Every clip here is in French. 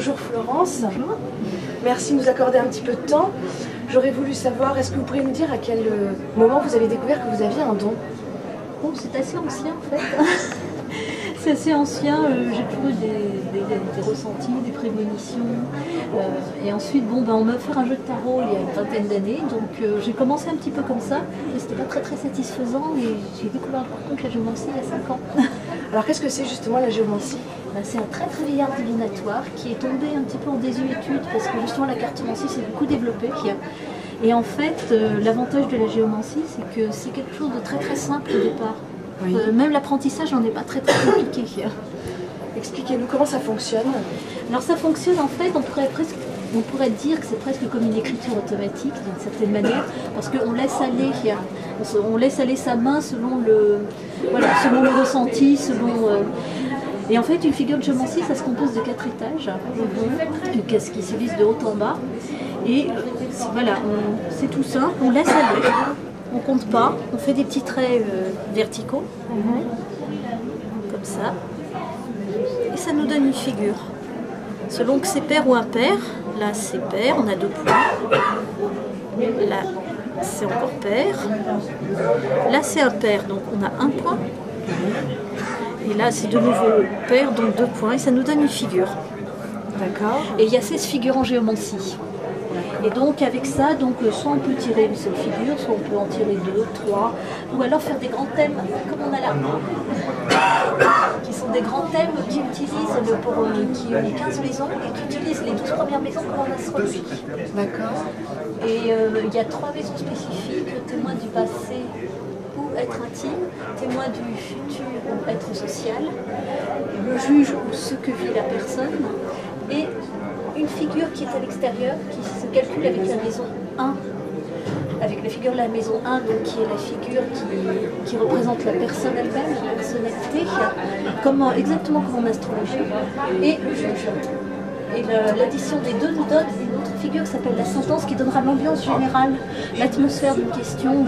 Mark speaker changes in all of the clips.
Speaker 1: Bonjour Florence.
Speaker 2: Bonjour.
Speaker 1: Merci de nous accorder un petit peu de temps. J'aurais voulu savoir, est-ce que vous pourriez nous dire à quel moment vous avez découvert que vous aviez un don?
Speaker 2: Oh, c'est assez ancien en fait. C'est assez ancien, j'ai toujours eu des ressentis, des prémonitions. Et ensuite, on m'a offert un jeu de tarot il y a une vingtaine d'années, donc j'ai commencé un petit peu comme ça, mais c'était pas très satisfaisant et j'ai découvert par contre la géomancie il y a 5 ans.
Speaker 1: Alors qu'est-ce que c'est justement la géomancie?
Speaker 2: C'est un très vieil art divinatoire qui est tombé un petit peu en désuétude parce que justement la cartomancie s'est beaucoup développée. Et en fait, l'avantage de la géomancie, c'est que c'est quelque chose de très simple au départ. Oui. Même l'apprentissage n'en est pas très compliqué.
Speaker 1: Expliquez-nous comment ça fonctionne.
Speaker 2: Alors ça fonctionne en fait, on pourrait dire que c'est presque comme une écriture automatique d'une certaine manière, parce qu'on laisse aller sa main selon le ressenti, et en fait, une figure de géomancie, ça se compose de 4 étages, qui se lisse de haut en bas. Et voilà, c'est tout simple, on laisse aller, on compte pas, on fait des petits traits verticaux, comme ça, et ça nous donne une figure. Selon que c'est pair ou impair, là c'est pair, on a 2 points, là c'est encore pair, là c'est impair, donc on a 1 point. Et là, c'est de nouveau pair, donc 2 points, et ça nous donne une figure.
Speaker 1: D'accord.
Speaker 2: Et il y a 16 figures en géomancie. Et donc, avec ça, soit on peut tirer une seule figure, soit on peut en tirer 2, 3, ou alors faire des grands thèmes, comme on a là, qui sont des grands thèmes qui utilisent qui ont les 15 maisons et qui utilisent les 12 premières maisons comme en astrologie.
Speaker 1: D'accord.
Speaker 2: Et il y a 3 maisons spécifiques, témoins du passé, être intime, témoin du futur ou être social, le juge ou ce que vit la personne, et une figure qui est à l'extérieur, qui se calcule avec la maison 1, avec la figure de la maison 1, donc qui est la figure qui représente la personne elle-même, la personnalité, exactement comme en astrologie, et le juge. Et l'addition des deux nous donne une autre figure qui s'appelle la sentence, qui donnera l'ambiance générale, l'atmosphère d'une question ou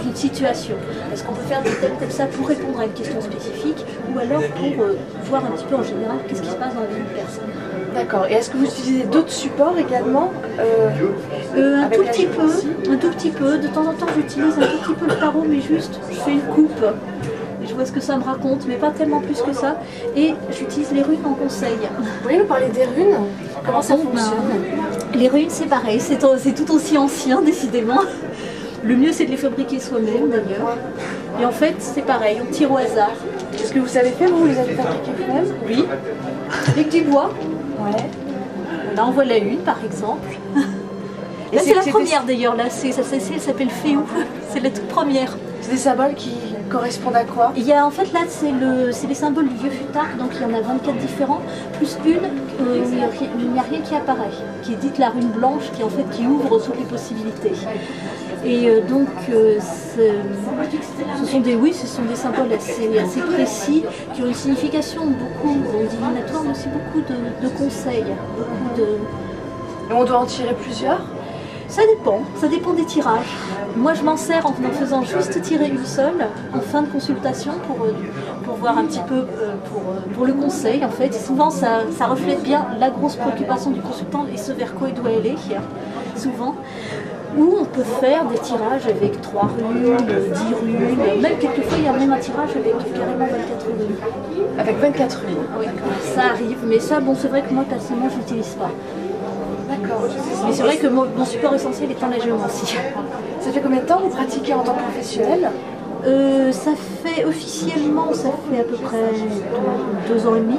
Speaker 2: d'une situation. Est-ce qu'on peut faire des thèmes comme ça pour répondre à une question spécifique, ou alors pour voir un petit peu en général qu'est-ce qui se passe dans la vie d'une personne.
Speaker 1: D'accord. Et est-ce que vous utilisez d'autres supports également
Speaker 2: un tout petit peu. De temps en temps, j'utilise un tout petit peu le tarot, mais juste, je fais une coupe. Je vois ce que ça me raconte, mais pas tellement plus que ça. Et j'utilise les runes en conseil.
Speaker 1: Vous pouvez nous parler des runes? Comment ça fonctionne?
Speaker 2: Les runes, c'est pareil, c'est tout aussi ancien, décidément. Le mieux, c'est de les fabriquer soi-même, d'ailleurs. Et en fait, c'est pareil, on tire au hasard.
Speaker 1: Est-ce que vous savez faire, vous les avez fabriqués vous-même?
Speaker 2: Oui. Avec du bois.
Speaker 1: Ouais.
Speaker 2: Là, on voit la une, par exemple. Là, c'est la première, d'ailleurs. Là, elle s'appelle Féou. C'est la toute première.
Speaker 1: C'est des symboles qui correspondent à quoi?
Speaker 2: Il y a en fait là c'est les symboles du vieux futard, donc il y en a 24 différents, plus une où il n'y a rien qui apparaît, qui est dite la rune blanche, qui ouvre toutes les possibilités. Et ce sont des symboles assez précis, qui ont une signification beaucoup divinatoire, mais aussi beaucoup de conseils.
Speaker 1: Et on doit en tirer plusieurs?
Speaker 2: Ça dépend des tirages. Moi je m'en sers en faisant juste tirer une seule en fin de consultation pour voir un petit peu pour le conseil en fait. Souvent ça reflète bien la grosse préoccupation du consultant et ce vers quoi il doit aller, souvent. Ou on peut faire des tirages avec 3 runes, 10 runes, même quelquefois il y a même un tirage avec carrément 24 runes.
Speaker 1: Avec 24 runes?
Speaker 2: Oui, ça arrive, mais ça c'est vrai que moi personnellement je n'utilise pas.
Speaker 1: D'accord.
Speaker 2: Mais c'est vrai que mon support essentiel étant la géomancie.
Speaker 1: Ça fait combien de temps vous pratiquez en tant que professionnel?
Speaker 2: Officiellement, ça fait à peu près 2 ans et demi.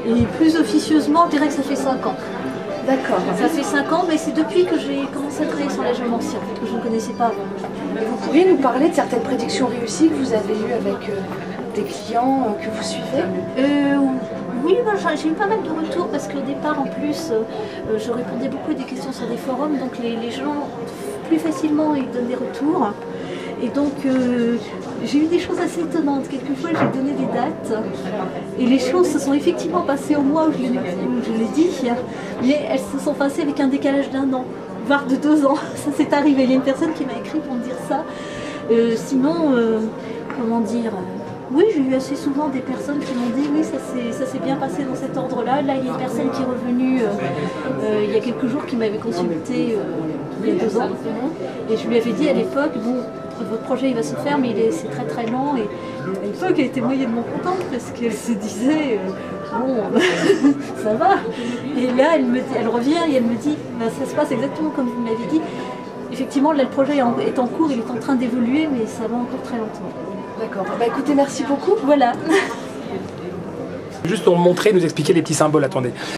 Speaker 2: Et plus officieusement, je dirais que ça fait 5 ans.
Speaker 1: D'accord.
Speaker 2: Ça fait 5 ans, mais c'est depuis que j'ai commencé à travailler sur la géomancie, en fait, que je ne connaissais pas avant.
Speaker 1: Vous pourriez nous parler de certaines prédictions réussies que vous avez eues avec des clients que vous suivez?
Speaker 2: Oui, j'ai eu pas mal de retours parce qu'au départ, en plus, je répondais beaucoup à des questions sur des forums, donc les gens, plus facilement, ils donnent des retours. Et donc, j'ai eu des choses assez étonnantes. Quelquefois, j'ai donné des dates et les choses se sont effectivement passées au mois où je l'ai dit, mais elles se sont passées avec un décalage d'1 an, voire de 2 ans. Ça s'est arrivé. Il y a une personne qui m'a écrit pour me dire ça. Sinon, comment dire... Oui, j'ai eu assez souvent des personnes qui m'ont dit oui, ça ça s'est bien passé dans cet ordre-là. Là, il y a une personne qui est revenue il y a quelques jours qui m'avait consulté il y a 2 ans. Et je lui avais dit à l'époque, bon, votre projet il va se faire, mais c'est très très lent. Et à l'époque, elle était moyennement contente parce qu'elle se disait, bon, ça va. Et là, elle revient et elle me dit, ben, ça se passe exactement comme vous me l'avez dit. Effectivement, là, le projet est en cours, il est en train d'évoluer, mais ça va encore très lentement.
Speaker 1: D'accord. Bah écoutez, merci beaucoup.
Speaker 2: Voilà.
Speaker 3: Juste pour montrer, nous expliquer les petits symboles, attendez.